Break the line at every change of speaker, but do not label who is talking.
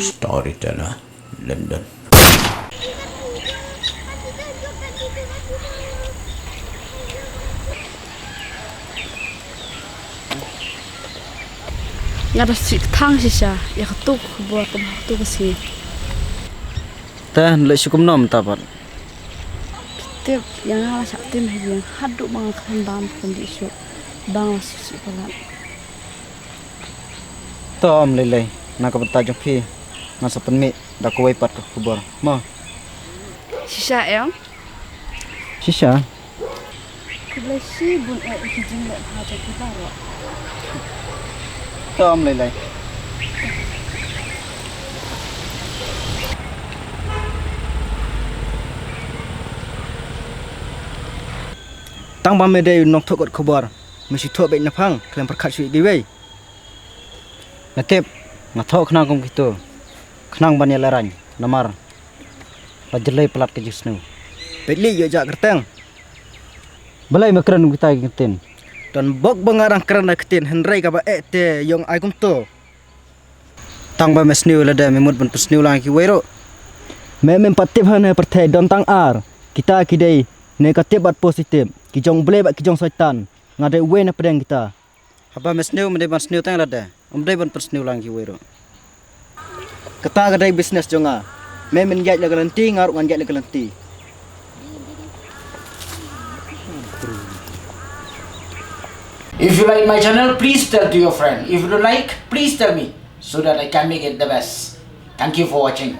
storyteller, Lyndon.
Nga da sik thang si siya, ya katuk buat tu kasi.
Teh lek sukum nom tapat.
Tip yang ala sak tim yang haduk mga kandam kondisi bang susi pala.
Tom lelai nak beta jong pi. Masa penmi dak kuai pat kubur. Mo.
Si siya yang
Sisa.
kubesi bun kijing lek haja kita ro.
Tom lelai. Tang ba me dei nok thokot khobor mesti thok be naphang klem perkhat sui giwei natep ngathok khna kom kito khnang ban yalarang namar pajelai pelat ke jisnu petli yo jak kerteng belai makran kita ngten dan bok bangarang kran kten henrai ka ba te yong ai kum to tang ba mesniu lada memut ban pesniu lang ki wero me patip hane perthai don tang ar kita kidai negatif bat positif kijong boleh bat kijong syaitan ngade we na pedang kita haba mesneu mende ban sneu tang lada umdai ban persneu lang ki wero kata gadai bisnes jonga me men jaj la galanti ngaruk ngan jaj la galanti
If you like my channel, please tell to your friend. If you don't like, please tell me so that I can make it the best. Thank you for watching.